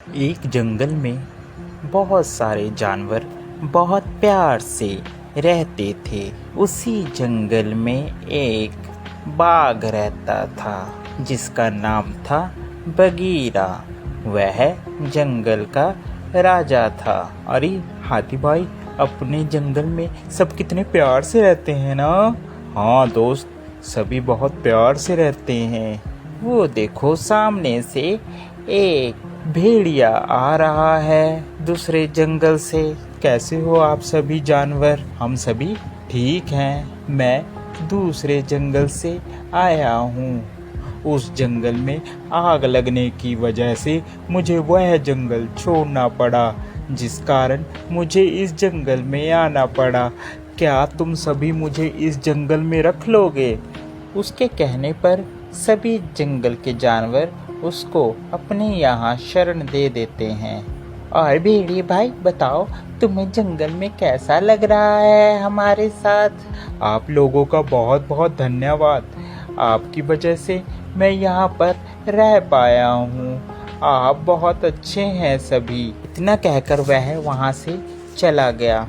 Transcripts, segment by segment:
एक जंगल में बहुत सारे जानवर बहुत प्यार से रहते थे। उसी जंगल में एक बाघ रहता था जिसका नाम था बगीरा। वह जंगल का राजा था। अरे हाथी भाई, अपने जंगल में सब कितने प्यार से रहते हैं ना। हाँ दोस्त, सभी बहुत प्यार से रहते हैं। वो देखो, सामने से एक भेड़िया आ रहा है दूसरे जंगल से। कैसे हो आप सभी जानवर? हम सभी ठीक हैं। मैं दूसरे जंगल से आया हूँ। उस जंगल में आग लगने की वजह से मुझे वह जंगल छोड़ना पड़ा, जिस कारण मुझे इस जंगल में आना पड़ा। क्या तुम सभी मुझे इस जंगल में रख लोगे? उसके कहने पर सभी जंगल के जानवर उसको अपने यहाँ शरण दे देते हैं। और भेड़िए भाई बताओ, तुम्हें जंगल में कैसा लग रहा है हमारे साथ? आप लोगों का बहुत बहुत धन्यवाद। आपकी वजह से मैं यहाँ पर रह पाया हूँ। आप बहुत अच्छे हैं सभी। इतना कहकर वह वहाँ से चला गया।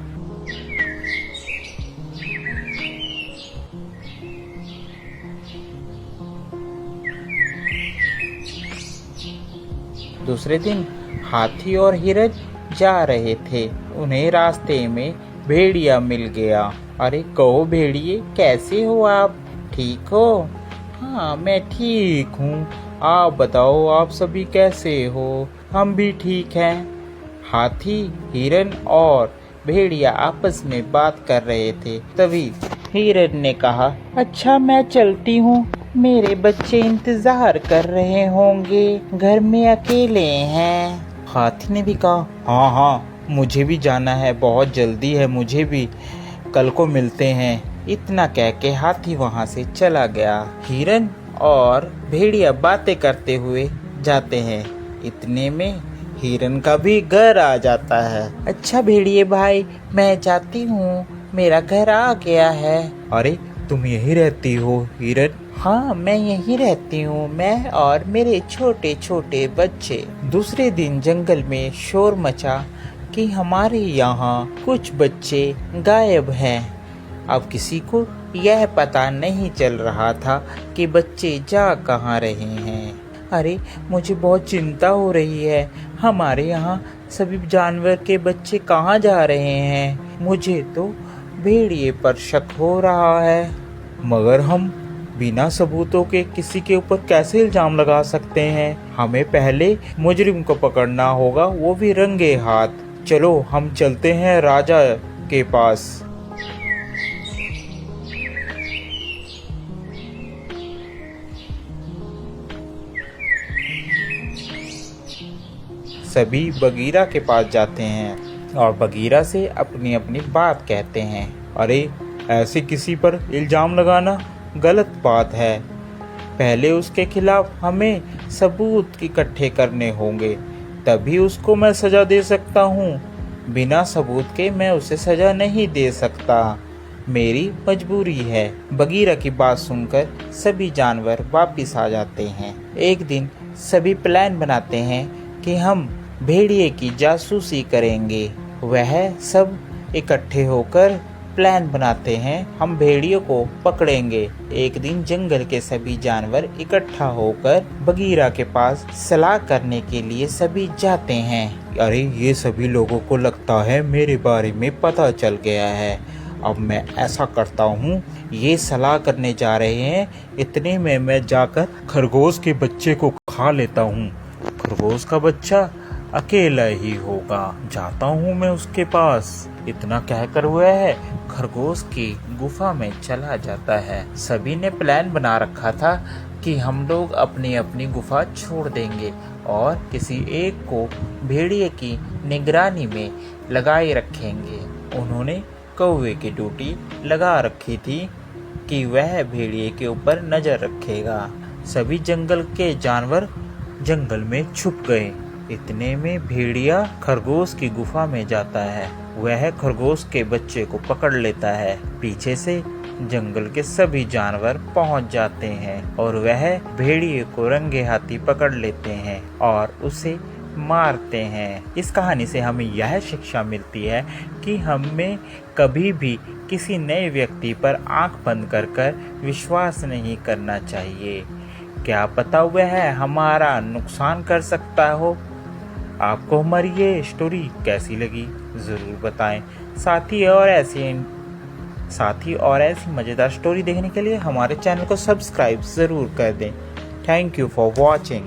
दूसरे दिन हाथी और हिरन जा रहे थे। उन्हें रास्ते में भेड़िया मिल गया। अरे कहो भेड़िए, कैसे हो आप? ठीक हो? हाँ मैं ठीक हूँ। आप बताओ, आप सभी कैसे हो? हम भी ठीक हैं। हाथी, हिरन और भेड़िया आपस में बात कर रहे थे। तभी हिरन ने कहा, अच्छा मैं चलती हूँ, मेरे बच्चे इंतजार कर रहे होंगे, घर में अकेले हैं। हाथी ने भी कहा, हाँ हाँ मुझे भी जाना है, बहुत जल्दी है मुझे भी, कल को मिलते हैं। इतना कह के हाथी वहाँ से चला गया। हिरन और भेड़िया बातें करते हुए जाते हैं। इतने में हिरन का भी घर आ जाता है। अच्छा भेड़िए भाई, मैं जाती हूँ, मेरा घर आ गया है। अरे तुम यहीं रहती हो हिरन? हाँ मैं यहीं रहती हूँ, मैं और मेरे छोटे छोटे बच्चे। दूसरे दिन जंगल में शोर मचा कि हमारे यहाँ कुछ बच्चे गायब हैं। अब किसी को यह पता नहीं चल रहा था कि बच्चे जा कहाँ रहे हैं। अरे मुझे बहुत चिंता हो रही है, हमारे यहाँ सभी जानवर के बच्चे कहाँ जा रहे हैं। मुझे तो भेड़िए पर शक हो रहा है। मगर हम बिना सबूतों के किसी के ऊपर कैसे इल्जाम लगा सकते हैं? हमें पहले मुजरिम को पकड़ना होगा, वो भी रंगे हाथ। चलो हम चलते हैं राजा के पास। सभी बगीरा के पास जाते हैं और बगीरा से अपनी अपनी बात कहते हैं। अरे ऐसे किसी पर इल्जाम लगाना गलत बात है। पहले उसके खिलाफ हमें सबूत इकट्ठे करने होंगे, तभी उसको मैं सजा दे सकता हूँ। बिना सबूत के मैं उसे सजा नहीं दे सकता, मेरी मजबूरी है। बगीरा की बात सुनकर सभी जानवर वापिस आ जाते हैं। एक दिन सभी प्लान बनाते हैं कि हम भेड़िए की जासूसी करेंगे। वह सब इकट्ठे होकर प्लान बनाते हैं, हम भेड़ियों को पकड़ेंगे। एक दिन जंगल के सभी जानवर इकट्ठा होकर बगीरा के पास सलाह करने के लिए सभी जाते हैं। अरे ये सभी लोगों को लगता है मेरे बारे में पता चल गया है। अब मैं ऐसा करता हूँ, ये सलाह करने जा रहे हैं, इतने में मैं जाकर खरगोश के बच्चे को खा लेता हूँ। खरगोश का बच्चा अकेला ही होगा, जाता हूँ मैं उसके पास। इतना कहकर वह खरगोश की गुफा में चला जाता है। सभी ने प्लान बना रखा था कि हम लोग अपनी अपनी गुफा छोड़ देंगे और किसी एक को भेड़िए की निगरानी में लगाए रखेंगे। उन्होंने कौवे की ड्यूटी लगा रखी थी कि वह भेड़िए के ऊपर नजर रखेगा। सभी जंगल के जानवर जंगल में छुप गए। इतने में भेड़िया खरगोश की गुफा में जाता है। वह खरगोश के बच्चे को पकड़ लेता है। पीछे से जंगल के सभी जानवर पहुंच जाते हैं और वह भेड़िए को रंगे हाथी पकड़ लेते हैं और उसे मारते हैं। इस कहानी से हमें यह शिक्षा मिलती है कि हमें कभी भी किसी नए व्यक्ति पर आंख बंद कर विश्वास नहीं करना चाहिए। क्या पता वह हमारा नुकसान कर सकता हो। आपको हमारी ये स्टोरी कैसी लगी ज़रूर बताएं। साथ ही और ऐसी मज़ेदार स्टोरी देखने के लिए हमारे चैनल को सब्सक्राइब ज़रूर कर दें। Thank you for watching.